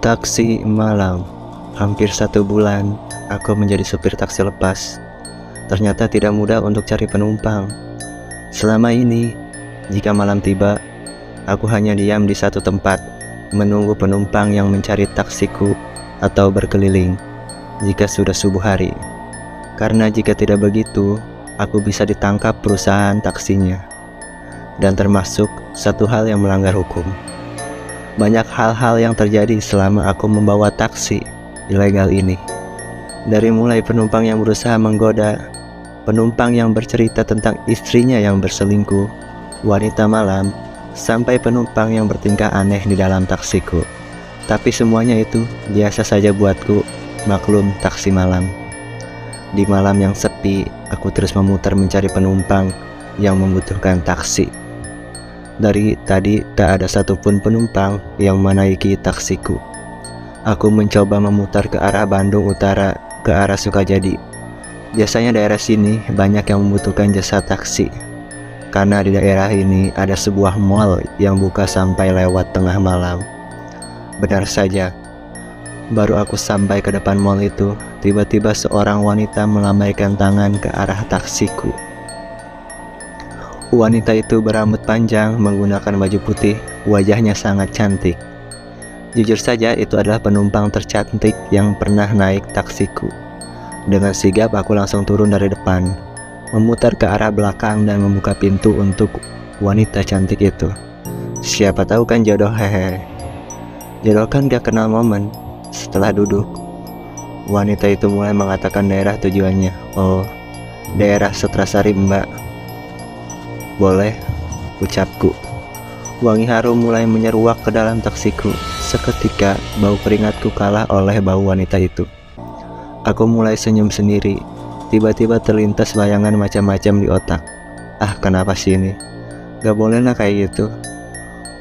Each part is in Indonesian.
Taksi malam. Hampir 1 bulan aku menjadi supir taksi lepas. Ternyata tidak mudah untuk cari penumpang. Selama ini, jika malam tiba, aku hanya diam di satu tempat, menunggu penumpang yang mencari taksiku atau berkeliling jika sudah subuh hari. Karena jika tidak begitu, aku bisa ditangkap perusahaan taksinya. Dan termasuk satu hal yang melanggar hukum. Banyak hal-hal yang terjadi selama aku membawa taksi ilegal ini. Dari mulai penumpang yang berusaha menggoda, penumpang yang bercerita tentang istrinya yang berselingkuh, wanita malam, sampai penumpang yang bertingkah aneh di dalam taksiku. Tapi semuanya itu biasa saja buatku, maklum taksi malam. Di malam yang sepi, aku terus memutar mencari penumpang yang membutuhkan taksi. Dari tadi tak ada satupun penumpang yang menaiki taksiku. Aku mencoba memutar ke arah Bandung Utara, ke arah Sukajadi. Biasanya daerah sini banyak yang membutuhkan jasa taksi. Karena di daerah ini ada sebuah mall yang buka sampai lewat tengah malam. Benar saja, baru aku sampai ke depan mall itu, tiba-tiba seorang wanita melambaikan tangan ke arah taksiku. Wanita itu berambut panjang, menggunakan baju putih, wajahnya sangat cantik. Jujur saja, itu adalah penumpang tercantik yang pernah naik taksiku. Dengan sigap aku langsung turun dari depan, memutar ke arah belakang dan membuka pintu untuk wanita cantik itu. Siapa tahu kan jodoh, hehe. Jodoh kan gak kenal momen. Setelah duduk, wanita itu mulai mengatakan daerah tujuannya. Oh, daerah Setrasari, Mbak. Boleh, ucapku. Wangi harum mulai menyeruak ke dalam taksiku. Seketika bau keringatku kalah oleh bau wanita itu. Aku mulai senyum sendiri. Tiba-tiba terlintas bayangan macam-macam di otak. Ah, kenapa sih ini? Gak boleh lah kayak gitu.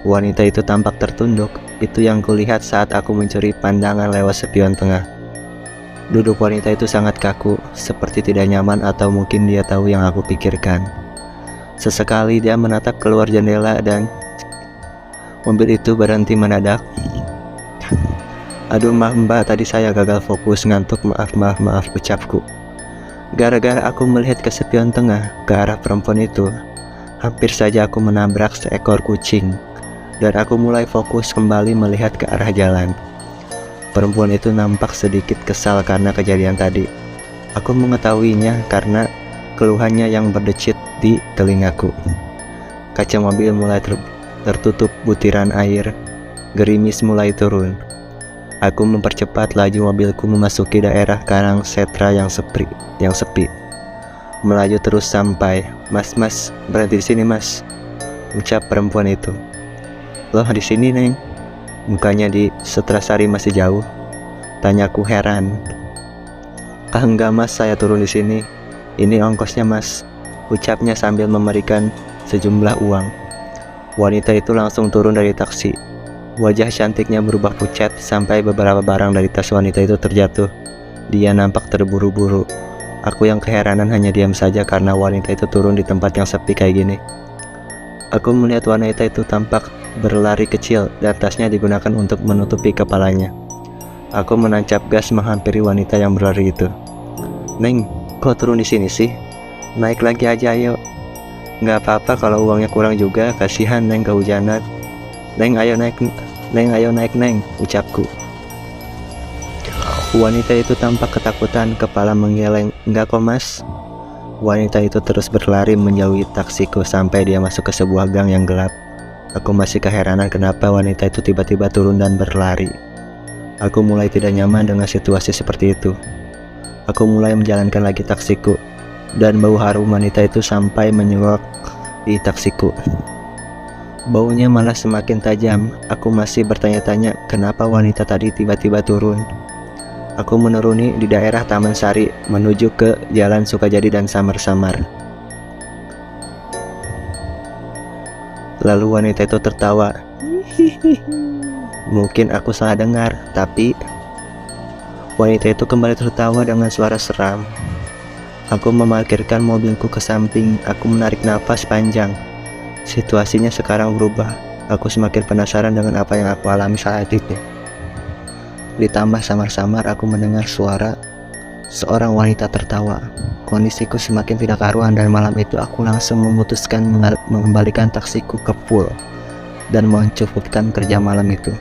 Wanita itu tampak tertunduk. Itu yang kulihat saat aku mencuri pandangan lewat spion tengah. Duduk wanita itu sangat kaku, seperti tidak nyaman atau mungkin dia tahu yang aku pikirkan. Sesekali dia menatap keluar jendela dan mobil itu berhenti mendadak. Aduh, maaf mbak, tadi saya gagal fokus, ngantuk, maaf, ucapku. Gara-gara aku melihat ke spion tengah, ke arah perempuan itu, hampir saja aku menabrak seekor kucing. Dan aku mulai fokus kembali melihat ke arah jalan. Perempuan itu nampak sedikit kesal karena kejadian tadi. Aku mengetahuinya karena keluhannya yang berdecit di telingaku. Kaca mobil mulai tertutup butiran air. Gerimis mulai turun. Aku mempercepat laju mobilku memasuki daerah Karang Setra yang sepi. Melaju terus sampai, Mas, berhenti di sini, Mas, ucap perempuan itu. Loh, di sini, Neng. Bukannya di Setrasari masih jauh? Tanyaku heran. Ah, enggak, Mas, saya turun di sini. Ini ongkosnya, Mas, ucapnya sambil memberikan sejumlah uang. Wanita itu langsung turun dari taksi. Wajah cantiknya berubah pucat sampai beberapa barang dari tas wanita itu terjatuh. Dia nampak terburu-buru. Aku yang keheranan hanya diam saja karena wanita itu turun di tempat yang sepi kayak gini. Aku melihat wanita itu tampak berlari kecil dan tasnya digunakan untuk menutupi kepalanya. Aku menancap gas menghampiri wanita yang berlari itu. Neng, kok turun di sini sih? Naik lagi aja, ayo. Nggak apa-apa kalau uangnya kurang juga, kasihan Neng kehujanan. Neng, ayo naik, Neng, ucapku. Wanita itu tampak ketakutan, kepala menggeleng. Enggak kok, Mas. Wanita itu terus berlari menjauhi taksiku sampai dia masuk ke sebuah gang yang gelap. Aku masih keheranan kenapa wanita itu tiba-tiba turun dan berlari. Aku mulai tidak nyaman dengan situasi seperti itu. Aku mulai menjalankan lagi taksiku, dan bau harum wanita itu sampai menyengat di taksiku. Baunya malah semakin tajam. Aku masih bertanya-tanya kenapa wanita tadi tiba-tiba turun. Aku menuruni di daerah Taman Sari menuju ke Jalan Sukajadi dan Samar-Samar. Lalu wanita itu tertawa. Mungkin aku salah dengar, tapi wanita itu kembali tertawa dengan suara seram. Aku memarkirkan mobilku ke samping. Aku menarik nafas panjang. Situasinya sekarang berubah. Aku semakin penasaran dengan apa yang aku alami saat itu. Ditambah samar-samar aku mendengar suara seorang wanita tertawa. Kondisiku semakin tidak karuan dan malam itu aku langsung memutuskan mengembalikan taksiku ke full dan mencukupkan kerja malam itu.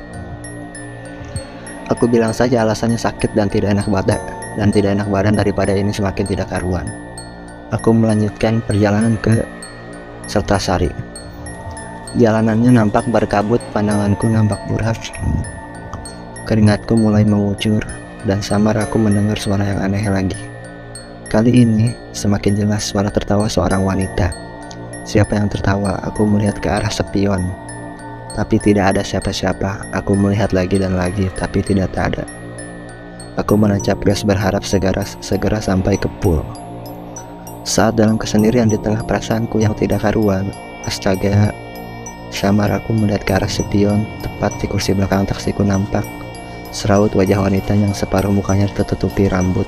Aku bilang saja alasannya sakit dan tidak enak badan daripada ini semakin tidak karuan. Aku melanjutkan perjalanan ke Sertasari. Jalanannya nampak berkabut, pandanganku nampak buram. Keringatku mulai mengucur dan samar aku mendengar suara yang aneh lagi. Kali ini semakin jelas suara tertawa seorang wanita. Siapa yang tertawa? Aku melihat ke arah spion, tapi tidak ada siapa-siapa. Aku melihat lagi dan lagi, tapi tidak ada. Aku menancap gas berharap segera sampai ke pool. Saat dalam kesendirian di tengah perasaanku yang tidak karuan, astaga, samar aku melihat ke arah spion. Tepat di kursi belakang taksiku nampak seraut wajah wanita yang separuh mukanya tertutupi rambut,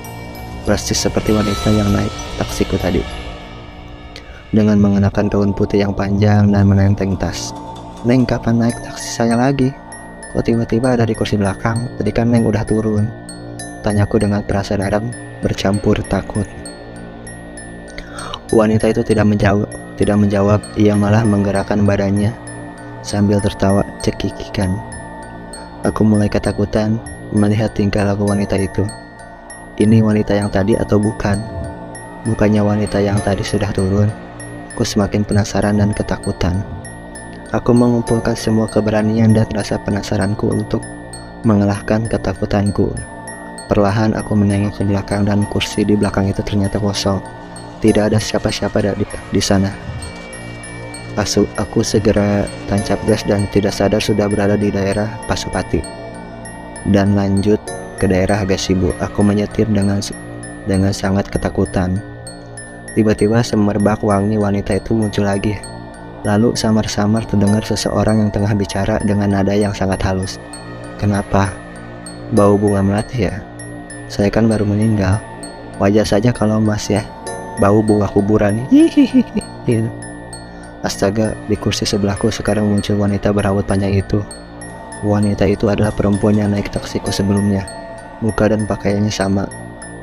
persis seperti wanita yang naik taksiku tadi, dengan mengenakan gaun putih yang panjang dan menenteng tas. "Neng, kapan naik taksi saya lagi? Kok tiba-tiba ada di kursi belakang? Tadi kan Neng udah turun," tanyaku dengan perasaan adam bercampur takut. Wanita itu tidak menjawab, ia malah menggerakkan badannya sambil tertawa cekikikan. Aku mulai ketakutan melihat tingkah laku wanita itu. Ini wanita yang tadi atau bukan? Bukannya wanita yang tadi sudah turun? Aku semakin penasaran dan ketakutan. Aku mengumpulkan semua keberanian dan rasa penasaranku untuk mengalahkan ketakutanku. Perlahan aku menengok ke belakang dan kursi di belakang itu ternyata kosong. Tidak ada siapa-siapa di sana. Aku segera tancap gas dan tidak sadar sudah berada di daerah Pasupati dan lanjut ke daerah Gasibu. Aku menyetir dengan sangat ketakutan. Tiba-tiba semerbak wangi wanita itu muncul lagi. Lalu samar-samar terdengar seseorang yang tengah bicara dengan nada yang sangat halus. "Kenapa? Bau bunga melati ya? Saya kan baru meninggal. Wajar saja kalau Mas ya bau bunga kuburan." Hihihi. Astaga, di kursi sebelahku sekarang muncul wanita berambut panjang itu. Wanita itu adalah perempuan yang naik taksiku sebelumnya. Muka dan pakaiannya sama.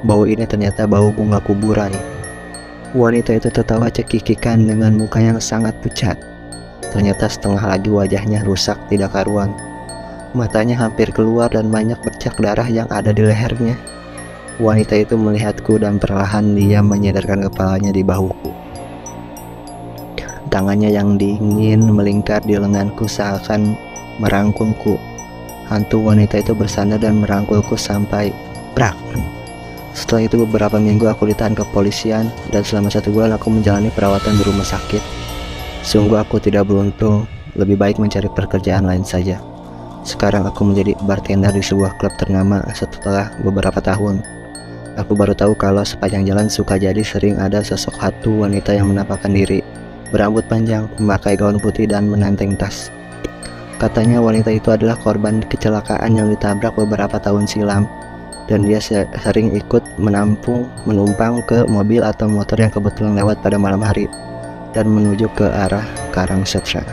Bau ini ternyata bau bunga kuburan. Wanita itu tertawa cekikikan dengan muka yang sangat pucat. Ternyata setengah lagi wajahnya rusak tidak karuan. Matanya hampir keluar dan banyak bercak darah yang ada di lehernya. Wanita itu melihatku dan perlahan dia menyadarkan kepalanya di bahuku. Tangannya yang dingin melingkar di lenganku seakan merangkulku. Hantu wanita itu bersandar dan merangkulku sampai brak. Setelah itu beberapa minggu aku ditahan ke kepolisian dan selama 1 bulan aku menjalani perawatan di rumah sakit. Sungguh aku tidak beruntung, lebih baik mencari pekerjaan lain saja. Sekarang aku menjadi bartender di sebuah klub ternama setelah beberapa tahun. Aku baru tahu kalau sepanjang jalan Sukajadi sering ada sosok hantu wanita yang menampakkan diri, berambut panjang, memakai gaun putih dan menenteng tas. Katanya wanita itu adalah korban kecelakaan yang ditabrak beberapa tahun silam, dan dia sering ikut menumpang ke mobil atau motor yang kebetulan lewat pada malam hari dan menuju ke arah Karangsetra.